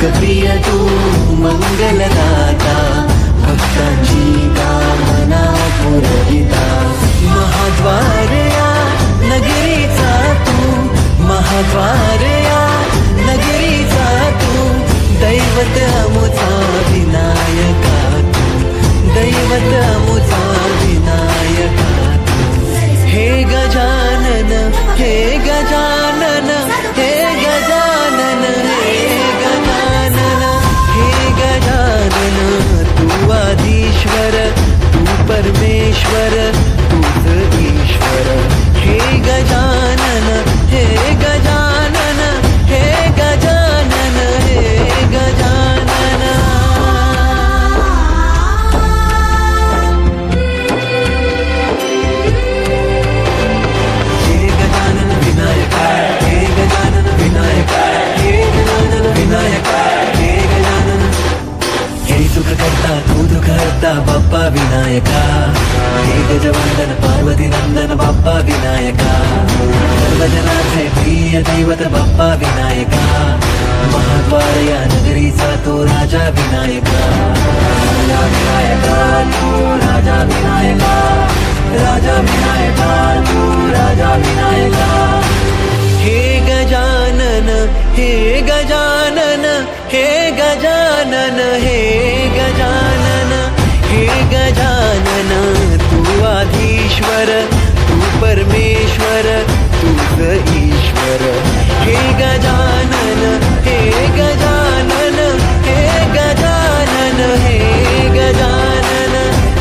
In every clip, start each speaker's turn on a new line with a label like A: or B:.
A: लोकप्रिय तू मंगलदाता, भक्तांची कामना पुरविता. महाद्वार या नगरीचा तू, महाद्वार या नगरीचा तू, दैवत अमुचा विनायका तू, दैवत अमुचा विनायका तू. हे गजानन, हे गजानन, हे गजानन, हे गजानन, हे गजानन. तू आधीश्वर, तू परमेश्वर, तूच ईश्वर. हे गजानन, हे गजानन, हे गजानन, हे गजानन. हे गजानन विनायका, हे गजानन विनायका, हे गजानन विनायका, हे गजानन. हे सुख करता तू दुःख हरता बाप्पा विनायका. हे गजवंदन पार्वती नंदन बाप्पा विनायका. सर्वजनाचे प्रिय दैवत बाप्पा विनायका. महाद्वार या नगरीचा तो राजा विनायका. राजा विनायका तू राजा विनायका, राजा विनायका तू राजा विनायका. हे गजानन, हे गजानन, हे गजानन, हे गजानन, हे गजानन. तू आधीश्वर, तू परमेश्वर, तूच ईश्वर. हे गजानन, हे गजानन, हे गजानन, हे गजानन,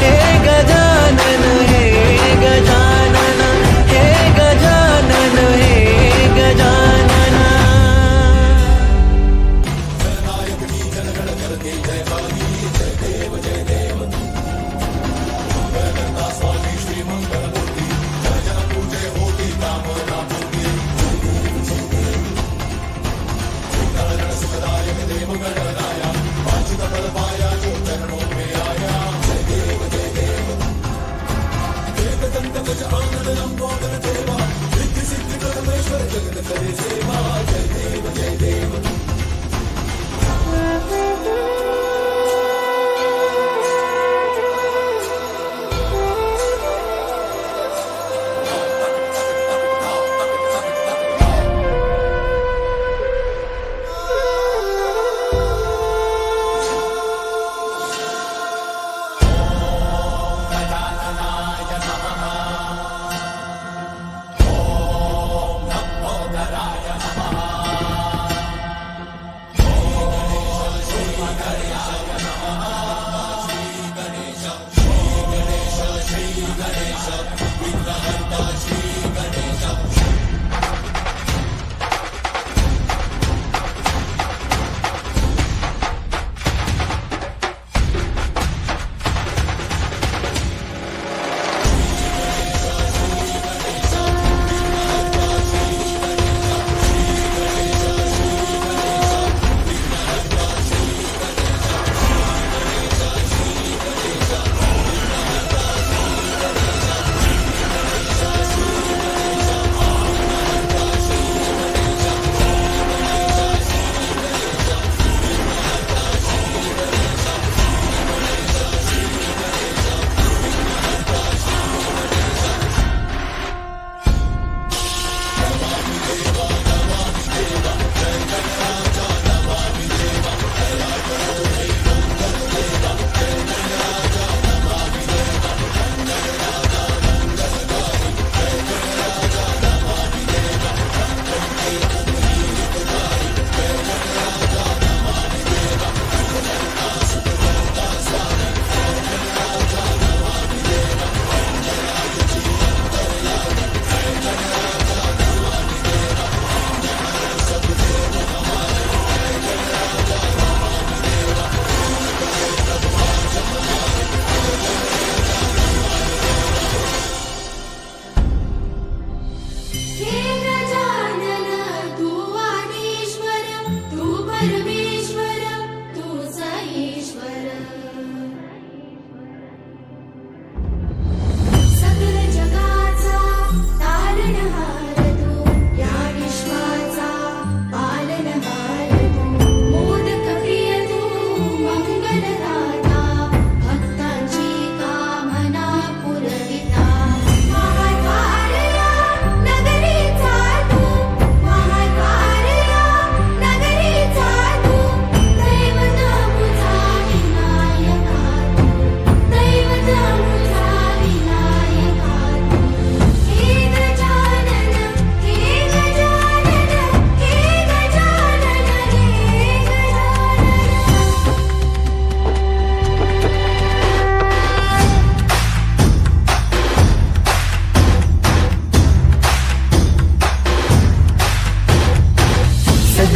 A: हे गजानन, हे गजानन, हे गजानन, हे गजानन.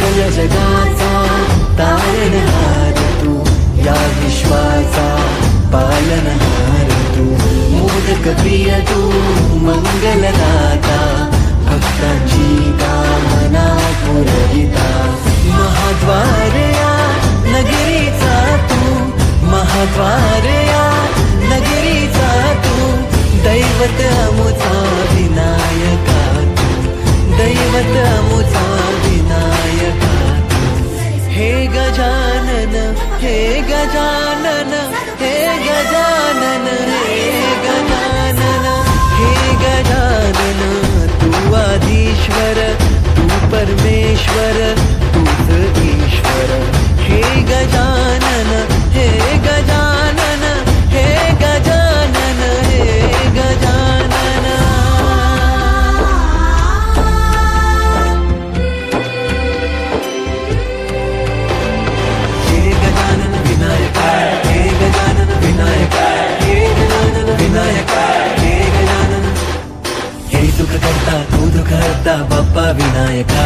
A: जय जगाचा तारणहार तू, या विश्वाचा पालनहार तू, मोदक प्रिय तू मंगलदाता, भक्तांची कामना पुरविता, महाद्वार या नगरीचा तू, महाद्वार या नगरीचा तू, दैवत अमुचा विनायका तू, दैवत अमुचा विनायका तू. हे गजानन हे गजानन हे गजानन हे गजानन हे गजानन, तू आदिश्वर तू परमेश्वर तूच ईश्वर. हे गजानन हे गजानन हे गजानन हे गजानन. हे गजानन विनायका, हे गजानन विनायका, हे गजानन विनायका, हे गजानन. हे सुख करता तू दुःख हरता बाप्पा विनायका,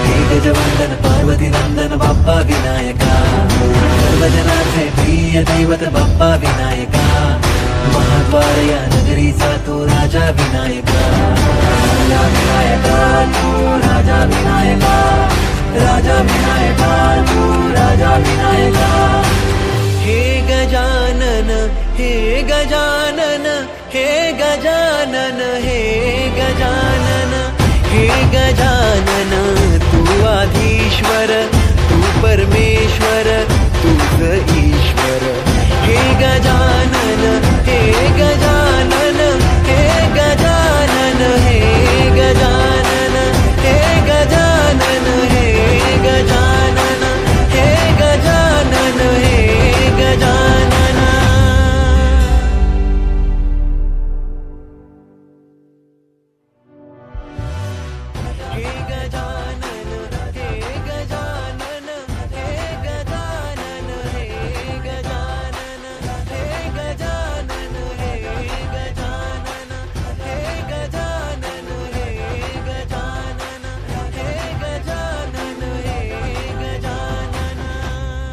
A: हे गजवंदन पार्वती नंदन बाप्पा विनायका, सर्वजनाचे प्रिय दैवत बाप्पा विनायका, महाद्वार या नगरीचा तू राजा विनायका, राजा विनायका तू राजा विनायका, राजा विनायका तू राजा विनायका. हे गजानन हे गजानन हे गजानन हे गजानन हे गजानन